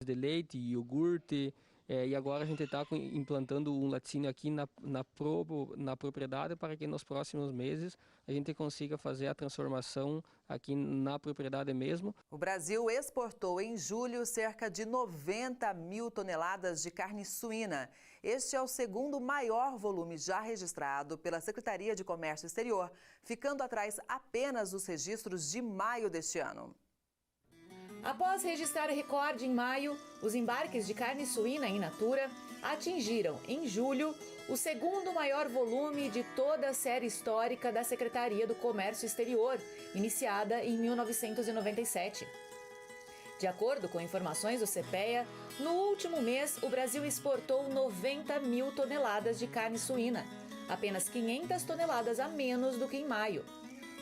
de leite, iogurte, e agora a gente está implantando um laticínio aqui na propriedade para que nos próximos meses a gente consiga fazer a transformação aqui na propriedade mesmo. O Brasil exportou em julho cerca de 90 mil toneladas de carne suína. Este é o segundo maior volume já registrado pela Secretaria de Comércio Exterior, ficando atrás apenas dos registros de maio deste ano. Após registrar recorde em maio, os embarques de carne suína in natura atingiram, em julho, o segundo maior volume de toda a série histórica da Secretaria do Comércio Exterior, iniciada em 1997. De acordo com informações do CPEA, no último mês o Brasil exportou 90 mil toneladas de carne suína, apenas 500 toneladas a menos do que em maio.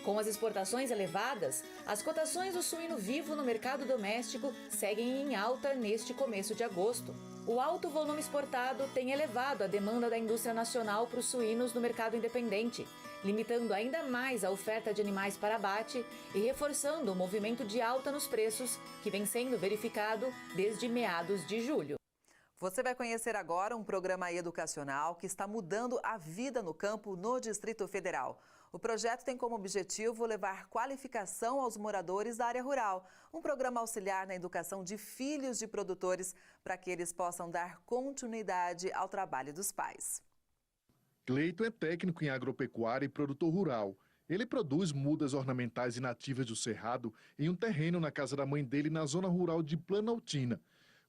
Com as exportações elevadas, as cotações do suíno vivo no mercado doméstico seguem em alta neste começo de agosto. O alto volume exportado tem elevado a demanda da indústria nacional para os suínos no mercado independente, limitando ainda mais a oferta de animais para abate e reforçando o movimento de alta nos preços que vem sendo verificado desde meados de julho. Você vai conhecer agora um programa educacional que está mudando a vida no campo no Distrito Federal. O projeto tem como objetivo levar qualificação aos moradores da área rural, um programa auxiliar na educação de filhos de produtores para que eles possam dar continuidade ao trabalho dos pais. Cleiton é técnico em agropecuária e produtor rural. Ele produz mudas ornamentais e nativas do Cerrado em um terreno na casa da mãe dele na zona rural de Planaltina.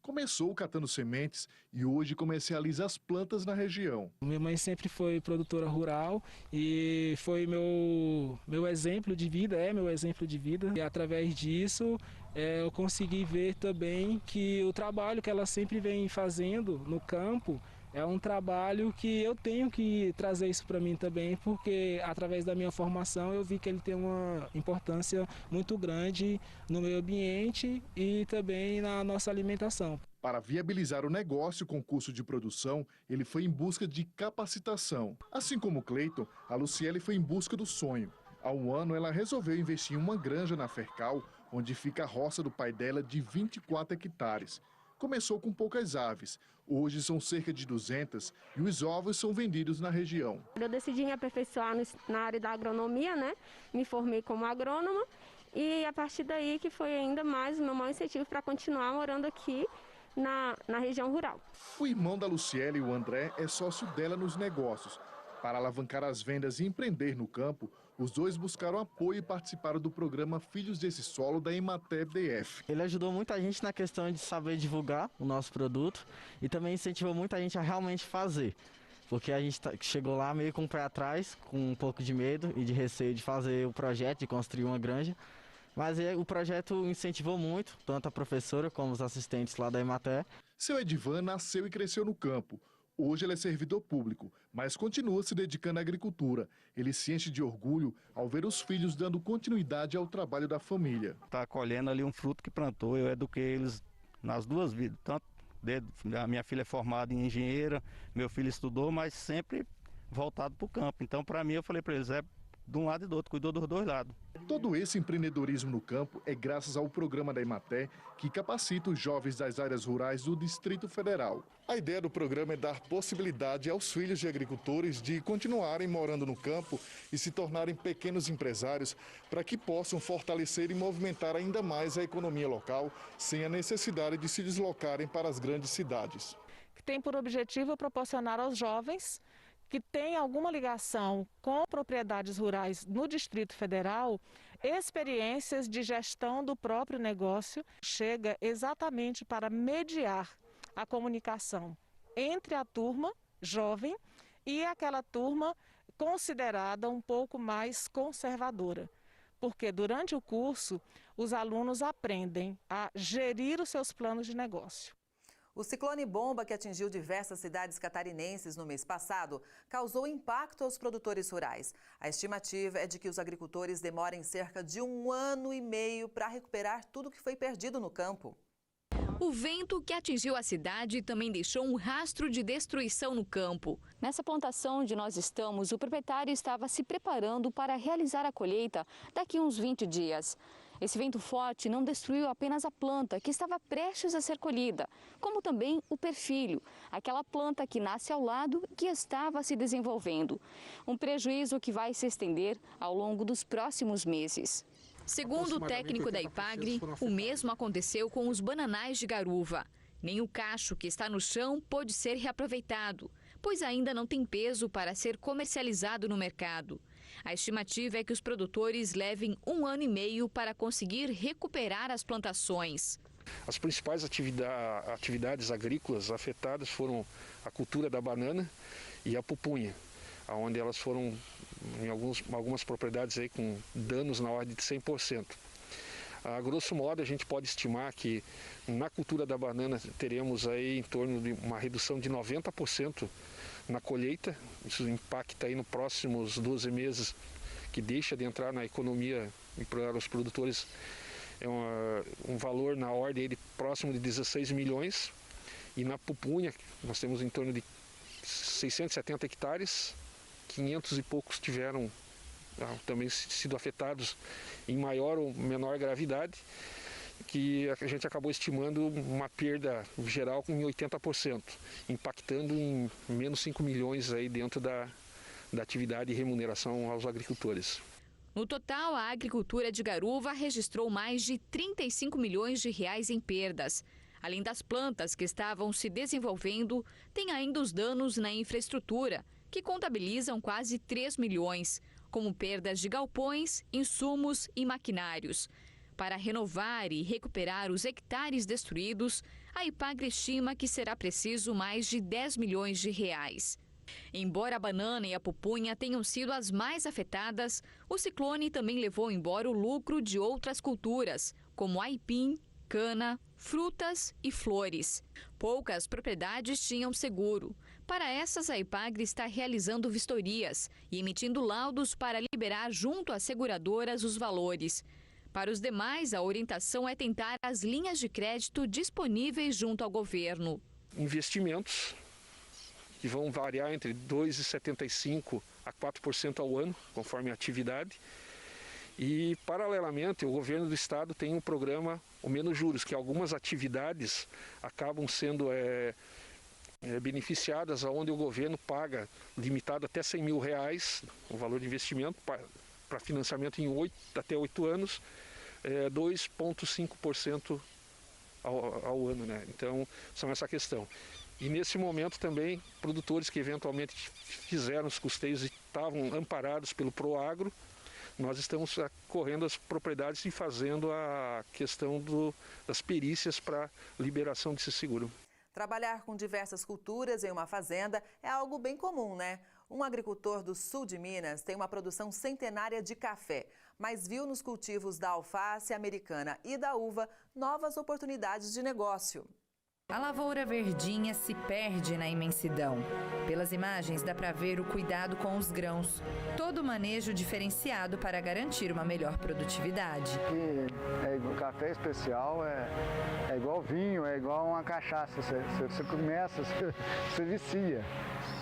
Começou catando sementes e hoje comercializa as plantas na região. Minha mãe sempre foi produtora rural e foi meu exemplo de vida, é meu exemplo de vida. E através disso eu consegui ver também que o trabalho que ela sempre vem fazendo no campo é um trabalho que eu tenho que trazer isso para mim também, porque através da minha formação eu vi que ele tem uma importância muito grande no meio ambiente e também na nossa alimentação. Para viabilizar o negócio com custo de produção, ele foi em busca de capacitação. Assim como Cleiton, a Luciele foi em busca do sonho. Há um ano, ela resolveu investir em uma granja na Fercal, onde fica a roça do pai dela de 24 hectares. Começou com poucas aves, hoje são cerca de 200 e os ovos são vendidos na região. Eu decidi me aperfeiçoar na área da agronomia, né? Me formei como agrônoma e a partir daí que foi ainda mais o meu maior incentivo para continuar morando aqui na região rural. O irmão da Luciele, o André, é sócio dela nos negócios. Para alavancar as vendas e empreender no campo, os dois buscaram apoio e participaram do programa Filhos desse Solo da Emater DF. Ele ajudou muita gente na questão de saber divulgar o nosso produto e também incentivou muita gente a realmente fazer. Porque a gente chegou lá meio com o pé atrás, com um pouco de medo e de receio de fazer o projeto, de construir uma granja. Mas o projeto incentivou muito, tanto a professora como os assistentes lá da Emater. Seu Edivan nasceu e cresceu no campo. Hoje ele é servidor público, mas continua se dedicando à agricultura. Ele se enche de orgulho ao ver os filhos dando continuidade ao trabalho da família. Está colhendo ali um fruto que plantou, eu eduquei eles nas duas vidas. Tanto a minha filha é formada em engenheira, meu filho estudou, mas sempre voltado para o campo. Então, para mim, eu falei para eles, de um lado e do outro, cuidou dos dois lados. Todo esse empreendedorismo no campo é graças ao programa da Emater, que capacita os jovens das áreas rurais do Distrito Federal. A ideia do programa é dar possibilidade aos filhos de agricultores de continuarem morando no campo e se tornarem pequenos empresários para que possam fortalecer e movimentar ainda mais a economia local, sem a necessidade de se deslocarem para as grandes cidades. Que tem por objetivo proporcionar aos jovens que tem alguma ligação com propriedades rurais no Distrito Federal, experiências de gestão do próprio negócio, chega exatamente para mediar a comunicação entre a turma jovem e aquela turma considerada um pouco mais conservadora. Porque durante o curso, os alunos aprendem a gerir os seus planos de negócio. O ciclone bomba, que atingiu diversas cidades catarinenses no mês passado, causou impacto aos produtores rurais. A estimativa é de que os agricultores demorem cerca de 1 ano e meio para recuperar tudo que foi perdido no campo. O vento que atingiu a cidade também deixou um rastro de destruição no campo. Nessa plantação onde nós estamos, o proprietário estava se preparando para realizar a colheita daqui a uns 20 dias. Esse vento forte não destruiu apenas a planta, que estava prestes a ser colhida, como também o perfilho, aquela planta que nasce ao lado e que estava se desenvolvendo. Um prejuízo que vai se estender ao longo dos próximos meses. Segundo o técnico da Ipagre, o mesmo aconteceu com os bananais de garuva. Nem o cacho que está no chão pôde ser reaproveitado, pois ainda não tem peso para ser comercializado no mercado. A estimativa é que os produtores levem 1 ano e meio para conseguir recuperar as plantações. As principais atividades agrícolas afetadas foram a cultura da banana e a pupunha, onde elas foram em algumas propriedades aí com danos na ordem de 100%. A grosso modo, a gente pode estimar que na cultura da banana teremos aí em torno de uma redução de 90% na colheita. Isso impacta aí nos próximos 12 meses, que deixa de entrar na economia e para os produtores é um valor na ordem de próximo de 16 milhões. E na pupunha, nós temos em torno de 670 hectares, 500 e poucos tiveram também sido afetados em maior ou menor gravidade, que a gente acabou estimando uma perda geral em 80%, impactando em menos 5 milhões aí dentro da atividade e remuneração aos agricultores. No total, a agricultura de garuva registrou mais de 35 milhões de reais em perdas. Além das plantas que estavam se desenvolvendo, tem ainda os danos na infraestrutura, que contabilizam quase 3 milhões, como perdas de galpões, insumos e maquinários. Para renovar e recuperar os hectares destruídos, a Ipagre estima que será preciso mais de 10 milhões de reais. Embora a banana e a pupunha tenham sido as mais afetadas, o ciclone também levou embora o lucro de outras culturas, como aipim, cana, frutas e flores. Poucas propriedades tinham seguro. Para essas, a Ipagre está realizando vistorias e emitindo laudos para liberar junto às seguradoras os valores. Para os demais, a orientação é tentar as linhas de crédito disponíveis junto ao governo. Investimentos que vão variar entre 2,75% a 4% ao ano, conforme a atividade. E, paralelamente, o governo do estado tem um programa, o Menos Juros, que algumas atividades acabam sendo beneficiadas, onde o governo paga, limitado até R$100 mil, o valor de investimento, para financiamento em até 8 anos, 2,5% ao ano, né? Então, são essa questão. E nesse momento também, produtores que eventualmente fizeram os custeios e estavam amparados pelo Proagro, nós estamos correndo as propriedades e fazendo a questão das perícias para liberação desse seguro. Trabalhar com diversas culturas em uma fazenda é algo bem comum, né? Um agricultor do sul de Minas tem uma produção centenária de café, mas viu nos cultivos da alface americana e da uva novas oportunidades de negócio. A lavoura verdinha se perde na imensidão. Pelas imagens dá para ver o cuidado com os grãos. Todo o manejo diferenciado para garantir uma melhor produtividade. O café especial é igual vinho, é igual uma cachaça. Você começa, você vicia.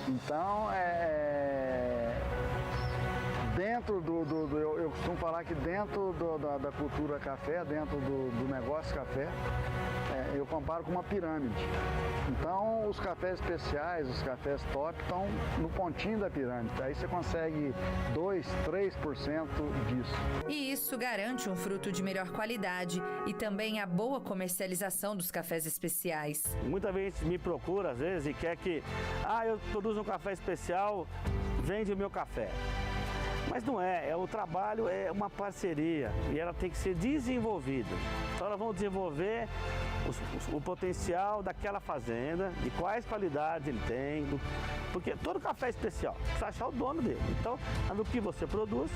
Então, dentro eu costumo falar que dentro da cultura café, dentro do negócio café, eu comparo com uma pirâmide. Então, os cafés especiais, os cafés top, estão no pontinho da pirâmide. Aí você consegue 2, 3% disso. E isso garante um fruto de melhor qualidade e também a boa comercialização dos cafés especiais. Muita gente me procura, às vezes, e quer que, eu produzo um café especial, vende o meu café. Mas não o trabalho é uma parceria e ela tem que ser desenvolvida. Então nós vamos desenvolver o potencial daquela fazenda, de quais qualidades ele tem, porque todo café é especial, precisa achar o dono dele. Então, no que você produz,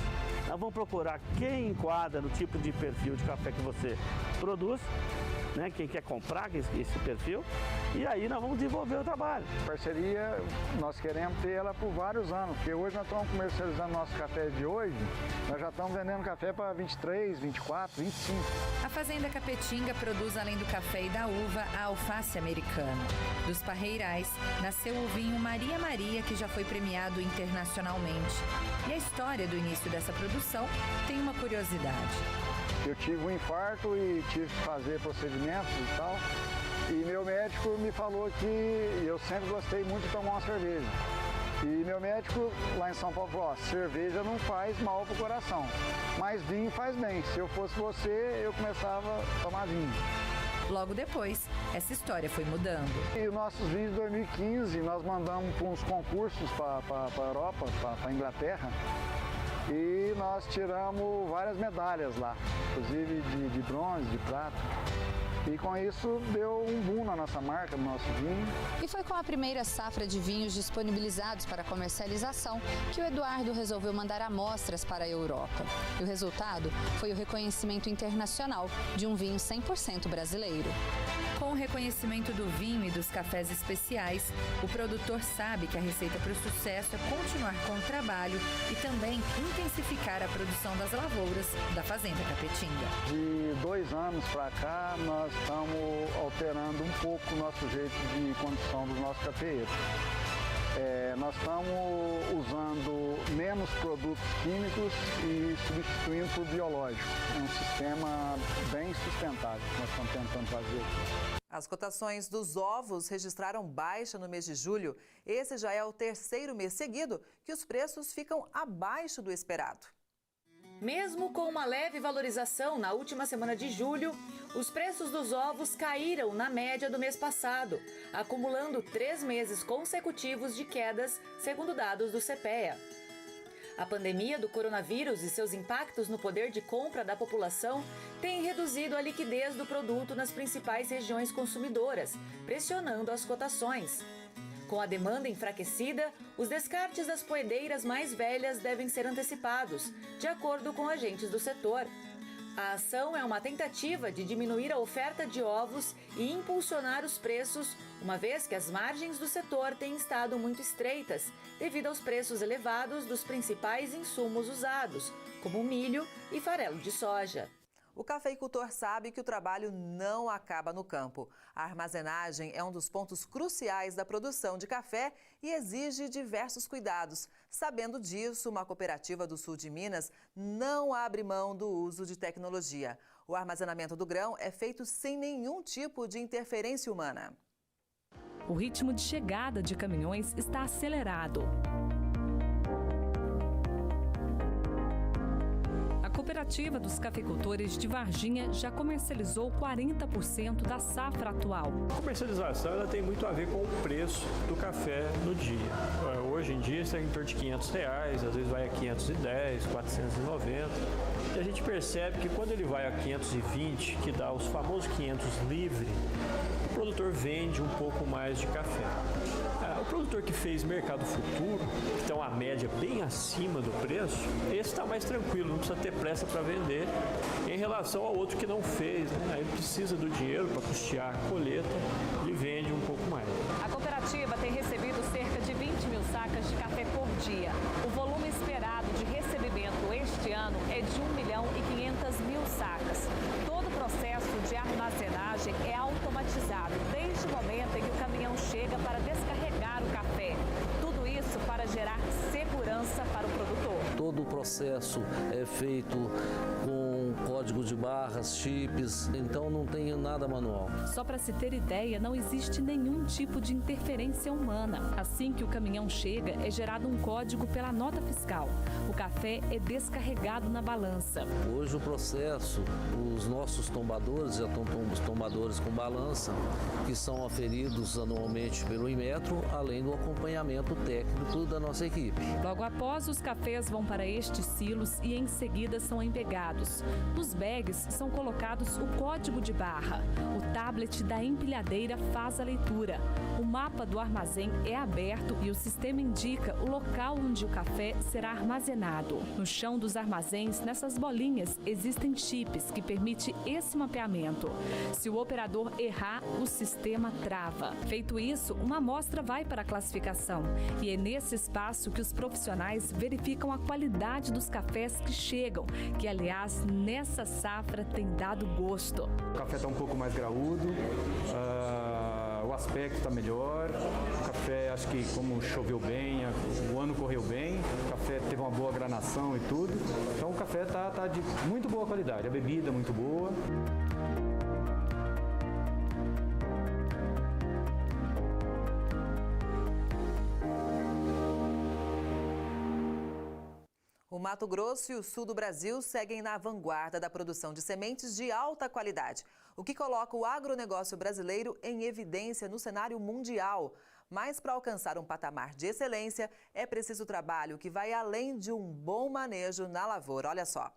nós vamos procurar quem enquadra no tipo de perfil de café que você produz, né? Quem quer comprar esse perfil, e aí nós vamos desenvolver o trabalho. Parceria, nós queremos ter ela por vários anos, porque hoje nós estamos comercializando nosso café de hoje, nós já estamos vendendo café para 23, 24, 25. A Fazenda Capetinga produz, além do café e da uva, a alface americana. Dos parreirais, nasceu o vinho Maria Maria, que já foi premiado internacionalmente. E a história do início dessa produção tem uma curiosidade. Eu tive um infarto e tive que fazer procedimentos e tal. E meu médico me falou que eu sempre gostei muito de tomar uma cerveja. E meu médico lá em São Paulo falou, ó, cerveja não faz mal pro coração, mas vinho faz bem. Se eu fosse você, eu começava a tomar vinho. Logo depois, essa história foi mudando. E os nossos vinhos de 2015, nós mandamos para uns concursos para a Europa, para a Inglaterra, e nós tiramos várias medalhas lá, inclusive de bronze, de prata. E com isso deu um boom na nossa marca, no nosso vinho. E foi com a primeira safra de vinhos disponibilizados para comercialização que o Eduardo resolveu mandar amostras para a Europa. E o resultado foi o reconhecimento internacional de um vinho 100% brasileiro. Com o reconhecimento do vinho e dos cafés especiais, o produtor sabe que a receita para o sucesso é continuar com o trabalho e também intensificar a produção das lavouras da Fazenda Capetinga. De 2 anos para cá, nós estamos alterando um pouco o nosso jeito de condição dos nossos cafeeiros. Nós estamos usando menos produtos químicos e substituindo por biológico. É um sistema bem sustentável que nós estamos tentando fazer aqui. As cotações dos ovos registraram baixa no mês de julho. Esse já é o 3º mês seguido que os preços ficam abaixo do esperado. Mesmo com uma leve valorização na última semana de julho, os preços dos ovos caíram na média do mês passado, acumulando 3 meses consecutivos de quedas, segundo dados do CPEA. A pandemia do coronavírus e seus impactos no poder de compra da população têm reduzido a liquidez do produto nas principais regiões consumidoras, pressionando as cotações. Com a demanda enfraquecida, os descartes das poedeiras mais velhas devem ser antecipados, de acordo com agentes do setor. A ação é uma tentativa de diminuir a oferta de ovos e impulsionar os preços, uma vez que as margens do setor têm estado muito estreitas, devido aos preços elevados dos principais insumos usados, como milho e farelo de soja. O cafeicultor sabe que o trabalho não acaba no campo. A armazenagem é um dos pontos cruciais da produção de café e exige diversos cuidados. Sabendo disso, uma cooperativa do sul de Minas não abre mão do uso de tecnologia. O armazenamento do grão é feito sem nenhum tipo de interferência humana. O ritmo de chegada de caminhões está acelerado. A cooperativa dos cafeicultores de Varginha já comercializou 40% da safra atual. A comercialização ela tem muito a ver com o preço do café no dia. Hoje em dia está em torno de R$500, às vezes vai a 510, 490. E a gente percebe que quando ele vai a 520, que dá os famosos 500 livre, o produtor vende um pouco mais de café. O produtor que fez mercado futuro, que tem uma média bem acima do preço, esse está mais tranquilo, não precisa ter pressa para vender em relação ao outro que não fez, né? Aí ele precisa do dinheiro para custear a colheita, ele vende um pouco mais. A cooperativa tem recebido cerca de 20 mil sacas de café por dia. O volume esperado de recebimento este ano é de 1.500.000 sacas. Todo o processo de armazenagem é automatizado, desde o momento em que o caminhão chega para descarregar o café. Tudo isso para gerar segurança para o produtor. Todo o processo é feito com código de barras, chips, então não tem nada manual. Só para se ter ideia, não existe nenhum tipo de interferência humana. Assim que o caminhão chega, é gerado um código pela nota fiscal. O café é descarregado na balança. Hoje o processo, os nossos tombadores, já estão os tombadores com balança, que são aferidos anualmente pelo Inmetro, além do acompanhamento técnico da nossa equipe. Logo após, os cafés vão para estes silos e em seguida são empegados. Nos bags são colocados o código de barra. O tablet da empilhadeira faz a leitura. O mapa do armazém é aberto e o sistema indica o local onde o café será armazenado. No chão dos armazéns, nessas bolinhas, existem chips que permitem esse mapeamento. Se o operador errar, o sistema trava. Feito isso, uma amostra vai para a classificação. E é nesse espaço que os profissionais verificam a qualidade dos cafés que chegam, que, aliás, nessa safra tem dado gosto. O café está um pouco mais graúdo, o aspecto está melhor, o café, acho que como choveu bem, o ano correu bem, o café teve uma boa granação e tudo. Então o café tá de muito boa qualidade, a bebida é muito boa. O Mato Grosso e o sul do Brasil seguem na vanguarda da produção de sementes de alta qualidade, o que coloca o agronegócio brasileiro em evidência no cenário mundial. Mas para alcançar um patamar de excelência, é preciso trabalho que vai além de um bom manejo na lavoura. Olha só.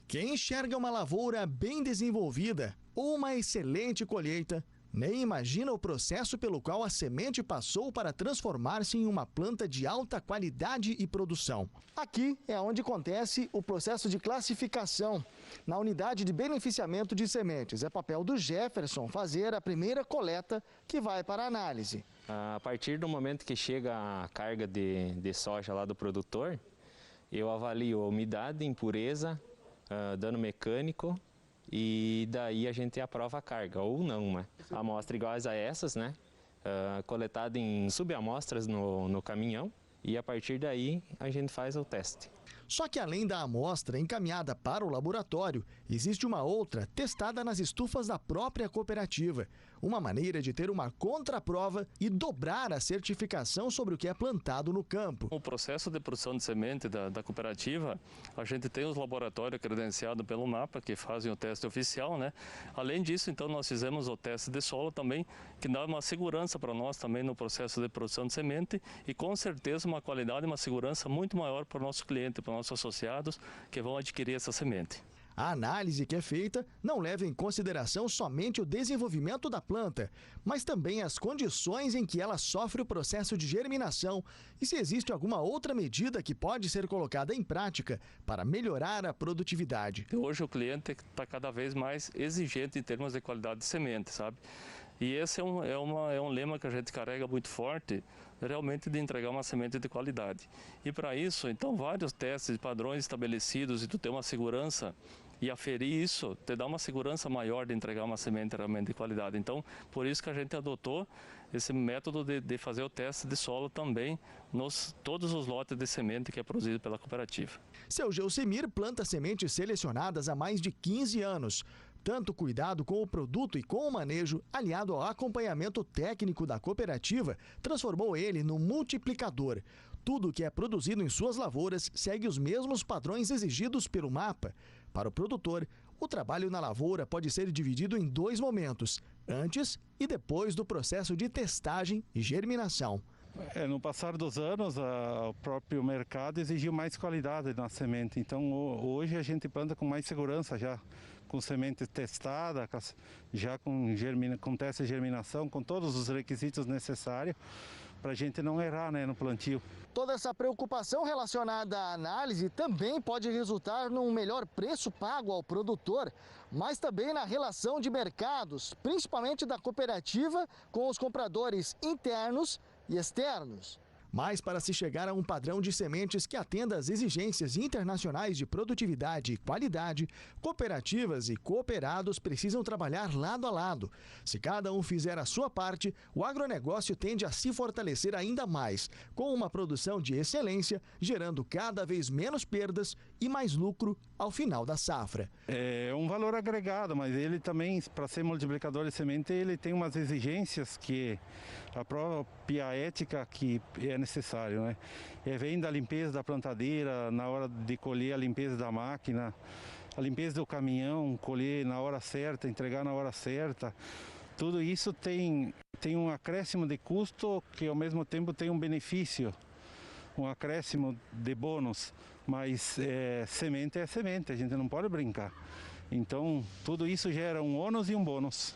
Quem enxerga uma lavoura bem desenvolvida ou uma excelente colheita, nem imagina o processo pelo qual a semente passou para transformar-se em uma planta de alta qualidade e produção. Aqui é onde acontece o processo de classificação, na unidade de beneficiamento de sementes. É papel do Jefferson fazer a primeira coleta que vai para a análise. A partir do momento que chega a carga de soja lá do produtor, eu avalio a umidade, impureza, dano mecânico, e daí a gente aprova a carga, ou não, né? Amostras iguais a essas, né? Coletada em subamostras no caminhão, e a partir daí a gente faz o teste. Só que além da amostra encaminhada para o laboratório, existe uma outra testada nas estufas da própria cooperativa. Uma maneira de ter uma contraprova e dobrar a certificação sobre o que é plantado no campo. O processo de produção de semente da cooperativa, a gente tem os laboratórios credenciados pelo MAPA, que fazem o teste oficial, né? Além disso, então, nós fizemos o teste de solo também, que dá uma segurança para nós também no processo de produção de semente e, com certeza, uma qualidade e uma segurança muito maior para o nosso cliente, para os nossos associados que vão adquirir essa semente. A análise que é feita não leva em consideração somente o desenvolvimento da planta, mas também as condições em que ela sofre o processo de germinação e se existe alguma outra medida que pode ser colocada em prática para melhorar a produtividade. Hoje o cliente está cada vez mais exigente em termos de qualidade de semente, sabe? E esse é um lema que a gente carrega muito forte, realmente de entregar uma semente de qualidade. E para isso, então, vários testes, padrões estabelecidos e tu ter uma segurança e aferir isso, te dá uma segurança maior de entregar uma semente realmente de qualidade. Então, por isso que a gente adotou esse método de fazer o teste de solo também nos todos os lotes de semente que é produzido pela cooperativa. Seu Geusemir planta sementes selecionadas há mais de 15 anos. Tanto cuidado com o produto e com o manejo, aliado ao acompanhamento técnico da cooperativa, transformou ele num multiplicador. Tudo que é produzido em suas lavouras segue os mesmos padrões exigidos pelo MAPA. Para o produtor, o trabalho na lavoura pode ser dividido em 2 momentos, antes e depois do processo de testagem e germinação. No passar dos anos, o próprio mercado exigiu mais qualidade na semente. Então, hoje a gente planta com mais segurança já, com semente testada, já com teste de germinação, com todos os requisitos necessários para a gente não errar, né, no plantio. Toda essa preocupação relacionada à análise também pode resultar num melhor preço pago ao produtor, mas também na relação de mercados, principalmente da cooperativa com os compradores internos e externos. Mas para se chegar a um padrão de sementes que atenda às exigências internacionais de produtividade e qualidade, cooperativas e cooperados precisam trabalhar lado a lado. Se cada um fizer a sua parte, o agronegócio tende a se fortalecer ainda mais, com uma produção de excelência, gerando cada vez menos perdas e mais lucro ao final da safra. É um valor agregado, mas ele também, para ser multiplicador de semente, ele tem umas exigências que a própria ética que é necessário, né? Vem da limpeza da plantadeira, na hora de colher a limpeza da máquina, a limpeza do caminhão, colher na hora certa, entregar na hora certa. Tudo isso tem um acréscimo de custo que ao mesmo tempo tem um benefício, um acréscimo de bônus, mas semente é semente, a gente não pode brincar. Então tudo isso gera um ônus e um bônus.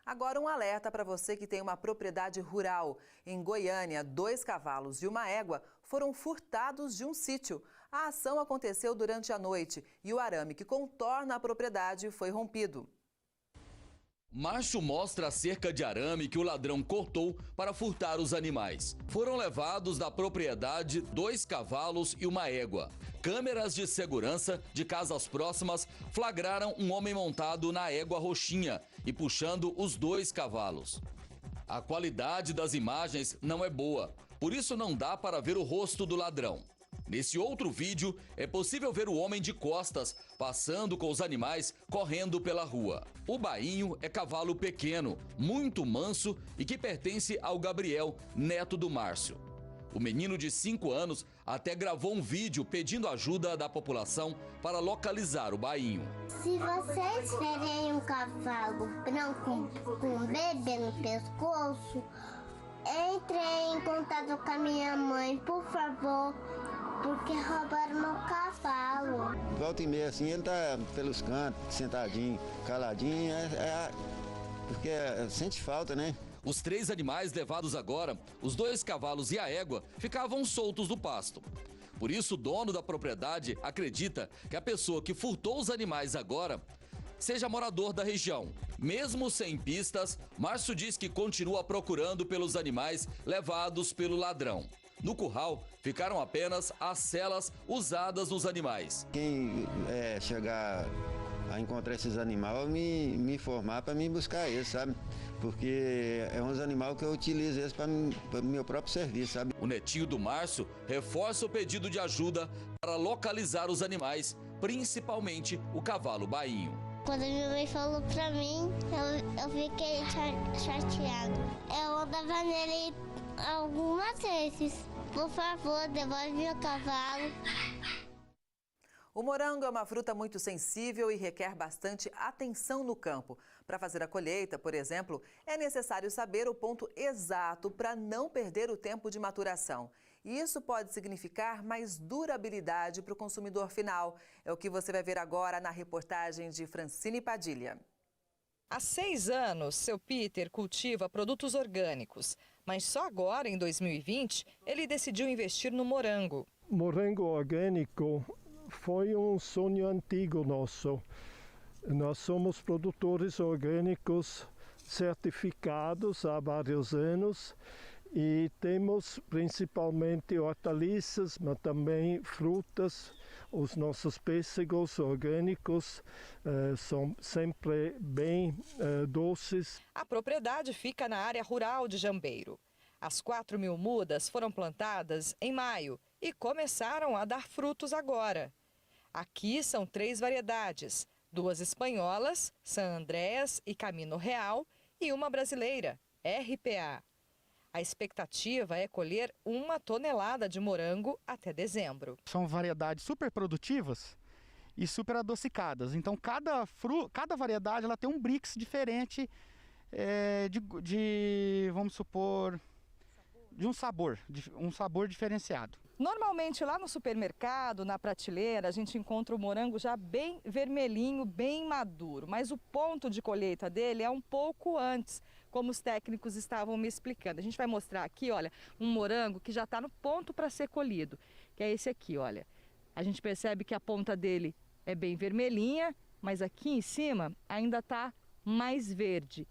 Agora um alerta para você que tem uma propriedade rural. Em Goiânia, 2 cavalos e uma égua foram furtados de um sítio. A ação aconteceu durante a noite e o arame que contorna a propriedade foi rompido. Macho mostra a cerca de arame que o ladrão cortou para furtar os animais. Foram levados da propriedade 2 cavalos e uma égua. Câmeras de segurança de casas próximas flagraram um homem montado na égua roxinha e puxando os 2 cavalos. A qualidade das imagens não é boa, por isso não dá para ver o rosto do ladrão. Nesse outro vídeo, é possível ver o homem de costas, passando com os animais, correndo pela rua. O bainho é cavalo pequeno, muito manso e que pertence ao Gabriel, neto do Márcio. O menino de 5 anos até gravou um vídeo pedindo ajuda da população para localizar o bainho. Se vocês verem um cavalo branco com um bebê no pescoço, entrem em contato com a minha mãe, por favor, porque roubaram meu cavalo. Volta e meia assim, ele tá pelos cantos, sentadinho, caladinho, porque sente falta, né? Os 3 animais levados agora, os 2 cavalos e a égua, ficavam soltos no pasto. Por isso, o dono da propriedade acredita que a pessoa que furtou os animais agora seja morador da região. Mesmo sem pistas, Márcio diz que continua procurando pelos animais levados pelo ladrão. No curral, ficaram apenas as celas usadas nos animais. Quem chegar a encontrar esses animais, me informar para mim buscar eles, sabe? Porque é uns animais que eu utilizo eles para o meu próprio serviço, sabe? O netinho do Márcio reforça o pedido de ajuda para localizar os animais, principalmente o cavalo bainho. Quando a minha mãe falou pra mim, eu fiquei chateado. Eu andava nele algumas vezes. Por favor, devolve meu cavalo. O morango é uma fruta muito sensível e requer bastante atenção no campo. Para fazer a colheita, por exemplo, é necessário saber o ponto exato para não perder o tempo de maturação. E isso pode significar mais durabilidade para o consumidor final. É o que você vai ver agora na reportagem de Francine Padilha. Há 6 anos, seu Peter cultiva produtos orgânicos. Mas só agora, em 2020, ele decidiu investir no morango. Morango orgânico foi um sonho antigo nosso. Nós somos produtores orgânicos certificados há vários anos e temos principalmente hortaliças, mas também frutas. Os nossos pêssegos orgânicos são sempre bem doces. A propriedade fica na área rural de Jambeiro. As 4.000 mudas foram plantadas em maio e começaram a dar frutos agora. Aqui são 3 variedades, 2 espanholas, San Andreas e Camino Real, e uma brasileira, RPA. A expectativa é colher 1 tonelada de morango até dezembro. São variedades super produtivas e super adocicadas. Então, cada variedade ela tem um Brix diferente vamos supor, de um sabor diferenciado. Normalmente lá no supermercado, na prateleira, a gente encontra o morango já bem vermelhinho, bem maduro. Mas o ponto de colheita dele é um pouco antes, como os técnicos estavam me explicando. A gente vai mostrar aqui, olha, um morango que já está no ponto para ser colhido, que é esse aqui, olha. A gente percebe que a ponta dele é bem vermelhinha, mas aqui em cima ainda está mais verde.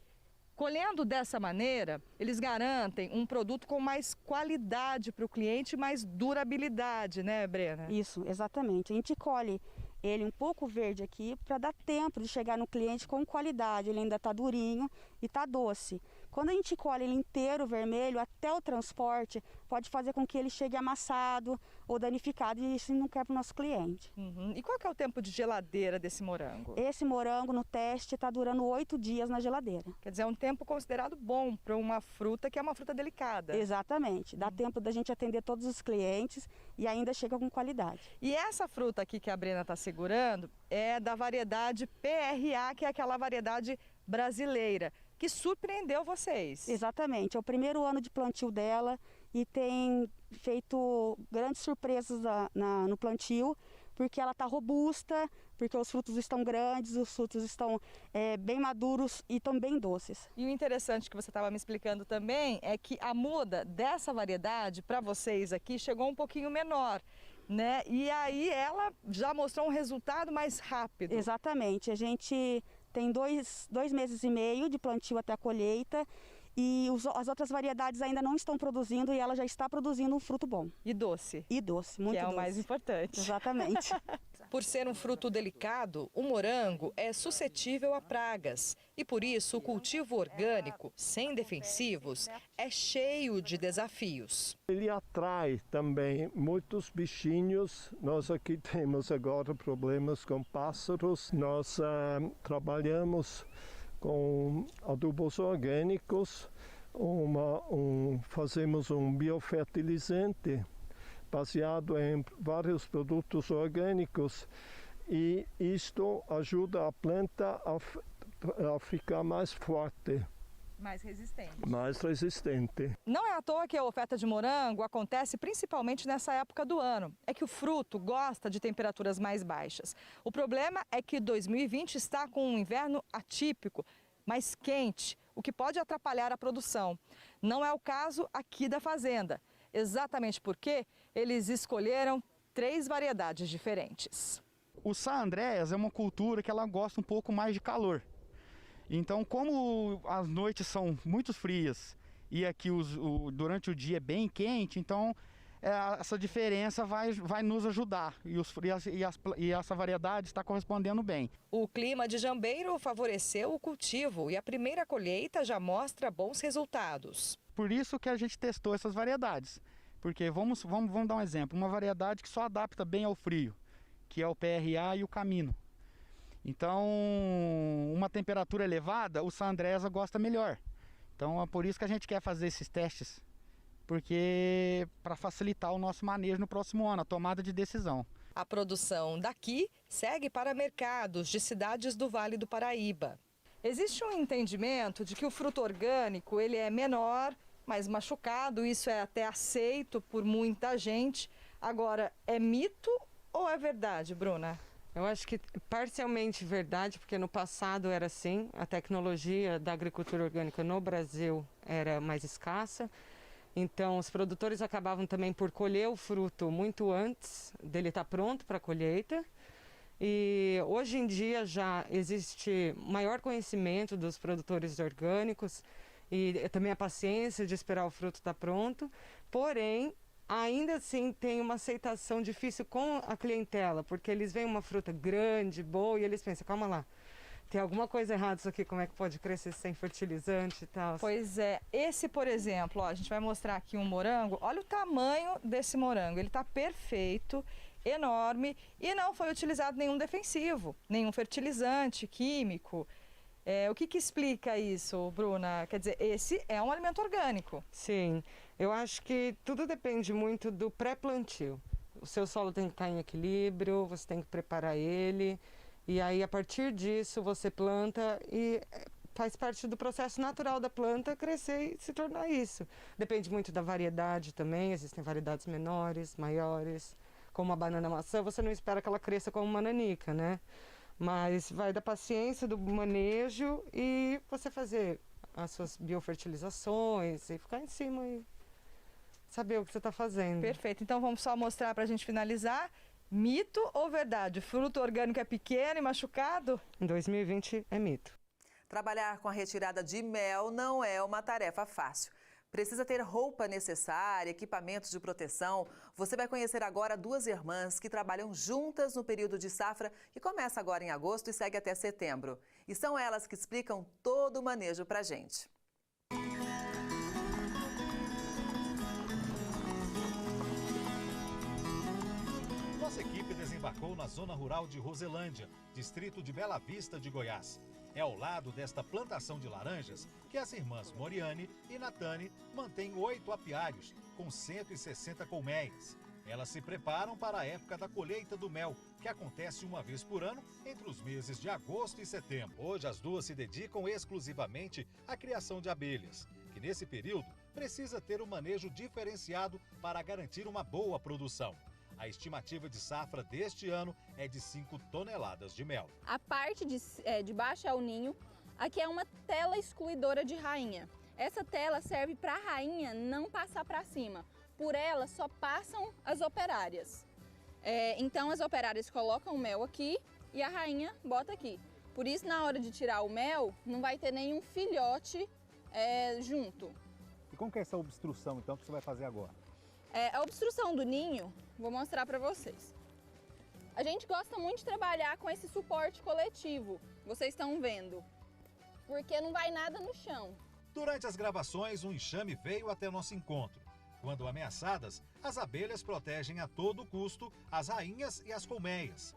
Colhendo dessa maneira, eles garantem um produto com mais qualidade para o cliente e mais durabilidade, né, Brena? Isso, exatamente. A gente colhe ele um pouco verde aqui para dar tempo de chegar no cliente com qualidade. Ele ainda está durinho e está doce. Quando a gente colhe ele inteiro vermelho, até o transporte pode fazer com que ele chegue amassado ou danificado e isso não quer para o nosso cliente. E qual que é o tempo de geladeira desse morango? Esse morango no teste está durando 8 dias na geladeira. Quer dizer, é um tempo considerado bom para uma fruta que é uma fruta delicada. Exatamente. Dá tempo da gente atender todos os clientes e ainda chega com qualidade. E essa fruta aqui que a Brena está segurando é da variedade PRA, que é aquela variedade brasileira, que surpreendeu vocês. Exatamente, é o primeiro ano de plantio dela e tem feito grandes surpresas no plantio, porque ela está robusta, porque os frutos estão grandes, os frutos estão bem maduros e estão bem doces. E o interessante que você estava me explicando também é que a muda dessa variedade para vocês aqui chegou um pouquinho menor, né? E aí ela já mostrou um resultado mais rápido. Exatamente, a gente tem 2 meses e meio de plantio até a colheita e as outras variedades ainda não estão produzindo e ela já está produzindo um fruto bom. E doce. E doce, muito doce. Que é o mais importante. Exatamente. Por ser um fruto delicado, o morango é suscetível a pragas. E por isso o cultivo orgânico, sem defensivos, é cheio de desafios. Ele atrai também muitos bichinhos. Nós aqui temos agora problemas com pássaros. Nós trabalhamos com adubos orgânicos, fazemos um biofertilizante baseado em vários produtos orgânicos e isto ajuda a planta a ficar mais forte. Mais resistente. Mais resistente. Não é à toa que a oferta de morango acontece principalmente nessa época do ano. É que o fruto gosta de temperaturas mais baixas. O problema é que 2020 está com um inverno atípico, mais quente, o que pode atrapalhar a produção. Não é o caso aqui da fazenda. Exatamente porque eles escolheram 3 variedades diferentes. O San Andreas é uma cultura que ela gosta um pouco mais de calor. Então, como as noites são muito frias e aqui durante o dia é bem quente, então essa diferença vai nos ajudar e essa variedade está correspondendo bem. O clima de Jambeiro favoreceu o cultivo e a primeira colheita já mostra bons resultados. Por isso que a gente testou essas variedades, porque vamos dar um exemplo, uma variedade que só adapta bem ao frio, que é o PRA e o Camino. Então, uma temperatura elevada, o San Andreas gosta melhor. Então, é por isso que a gente quer fazer esses testes, porque para facilitar o nosso manejo no próximo ano, a tomada de decisão. A produção daqui segue para mercados de cidades do Vale do Paraíba. Existe um entendimento de que o fruto orgânico ele é menor, mais machucado, isso é até aceito por muita gente. Agora, é mito ou é verdade, Bruna? Eu acho que parcialmente verdade, porque no passado era assim, a tecnologia da agricultura orgânica no Brasil era mais escassa, então os produtores acabavam também por colher o fruto muito antes dele estar pronto para a colheita. E hoje em dia já existe maior conhecimento dos produtores orgânicos e também a paciência de esperar o fruto estar pronto, porém ainda assim tem uma aceitação difícil com a clientela, porque eles veem uma fruta grande, boa, e eles pensam, calma lá, tem alguma coisa errada isso aqui, como é que pode crescer sem fertilizante e tal? Pois é, esse por exemplo, ó, a gente vai mostrar aqui um morango, olha o tamanho desse morango, ele está perfeito, enorme e não foi utilizado nenhum defensivo, nenhum fertilizante químico. O que explica isso, Bruna? Quer dizer, esse é um alimento orgânico. Sim, eu acho que tudo depende muito do pré-plantio. O seu solo tem que estar em equilíbrio, você tem que preparar ele, e aí a partir disso você planta e faz parte do processo natural da planta crescer e se tornar isso. Depende muito da variedade também, existem variedades menores, maiores, como a banana maçã, você não espera que ela cresça como uma nanica, né? Mas vai da paciência, do manejo e você fazer as suas biofertilizações e ficar em cima e saber o que você está fazendo. Perfeito, então vamos só mostrar para a gente finalizar. Mito ou verdade? Fruto orgânico é pequeno e machucado? Em 2020 é mito. Trabalhar com a retirada de mel não é uma tarefa fácil. Precisa ter roupa necessária, equipamentos de proteção. Você vai conhecer agora 2 irmãs que trabalham juntas no período de safra, que começa agora em agosto e segue até setembro. E são elas que explicam todo o manejo pra gente. Nossa equipe desembarcou na zona rural de Roselândia, distrito de Bela Vista de Goiás. É ao lado desta plantação de laranjas que as irmãs Moriane e Natane mantêm 8 apiários, com 160 colmeias. Elas se preparam para a época da colheita do mel, que acontece uma vez por ano, entre os meses de agosto e setembro. Hoje as duas se dedicam exclusivamente à criação de abelhas, que nesse período precisa ter um manejo diferenciado para garantir uma boa produção. A estimativa de safra deste ano é de 5 toneladas de mel. A parte de baixo é o ninho. Aqui é uma tela excluidora de rainha. Essa tela serve para a rainha não passar para cima. Por ela só passam as operárias. Então as operárias colocam o mel aqui e a rainha bota aqui. Por isso, na hora de tirar o mel, não vai ter nenhum filhote junto. E como que é essa obstrução, então, que você vai fazer agora? A obstrução do ninho, vou mostrar para vocês. A gente gosta muito de trabalhar com esse suporte coletivo, vocês estão vendo, porque não vai nada no chão. Durante as gravações, um enxame veio até nosso encontro. Quando ameaçadas, as abelhas protegem a todo custo as rainhas e as colmeias.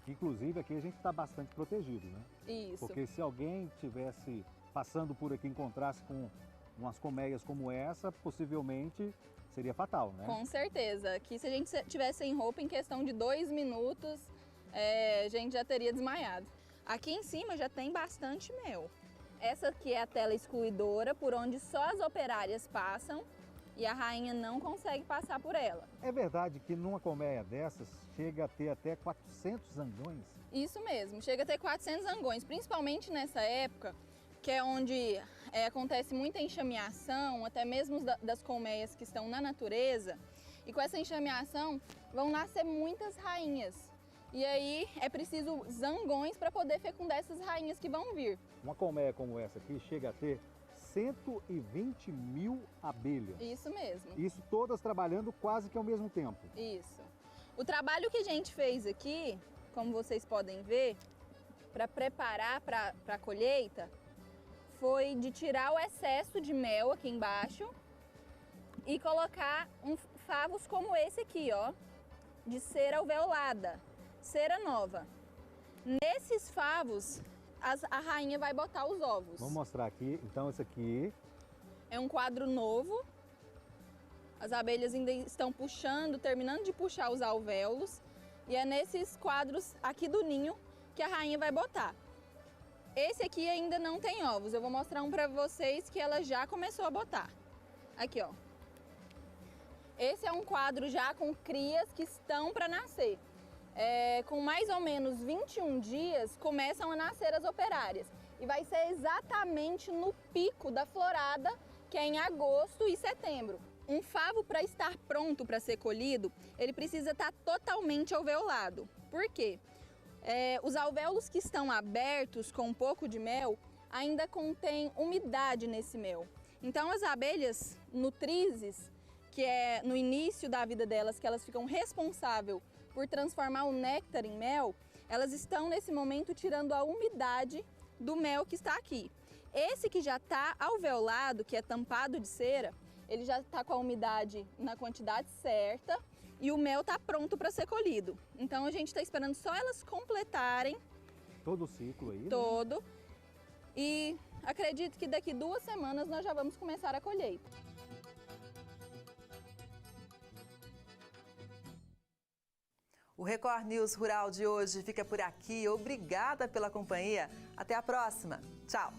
Inclusive aqui a gente está bastante protegido, né? Isso. Porque se alguém tivesse passando por aqui e encontrasse com umas colmeias como essa, possivelmente seria fatal, né? Com certeza. Aqui se a gente tivesse sem roupa, em questão de 2 minutos, a gente já teria desmaiado. Aqui em cima já tem bastante mel. Essa aqui é a tela excluidora, por onde só as operárias passam e a rainha não consegue passar por ela. É verdade que numa colmeia dessas chega a ter até 400 zangões? Isso mesmo, chega a ter 400 zangões, principalmente nessa época, que é onde acontece muita enxameação, até mesmo das colmeias que estão na natureza. E com essa enxameação vão nascer muitas rainhas. E aí é preciso zangões para poder fecundar essas rainhas que vão vir. Uma colmeia como essa aqui chega a ter 120 mil abelhas. Isso mesmo. Isso todas trabalhando quase que ao mesmo tempo. Isso. O trabalho que a gente fez aqui, como vocês podem ver, para preparar para a colheita, foi de tirar o excesso de mel aqui embaixo e colocar favos como esse aqui, ó, de cera alveolada, cera nova. Nesses favos, a rainha vai botar os ovos. Vamos mostrar aqui, então esse aqui é um quadro novo. As abelhas ainda estão puxando, terminando de puxar os alvéolos. E é nesses quadros aqui do ninho que a rainha vai botar. Esse aqui ainda não tem ovos. Eu vou mostrar um para vocês que ela já começou a botar. Aqui, ó. Esse é um quadro já com crias que estão para nascer. Com mais ou menos 21 dias, começam a nascer as operárias. E vai ser exatamente no pico da florada, que é em agosto e setembro. Um favo, para estar pronto para ser colhido, ele precisa estar totalmente alveolado. Por quê? Os alvéolos que estão abertos com um pouco de mel ainda contém umidade nesse mel. Então as abelhas nutrizes, que é no início da vida delas, que elas ficam responsáveis por transformar o néctar em mel, elas estão nesse momento tirando a umidade do mel que está aqui. Esse que já está alveolado, que é tampado de cera, ele já está com a umidade na quantidade certa e o mel está pronto para ser colhido. Então a gente está esperando só elas completarem todo o ciclo aí, todo, né? E acredito que daqui 2 semanas nós já vamos começar a colheita. O Record News Rural de hoje fica por aqui. Obrigada pela companhia. Até a próxima. Tchau.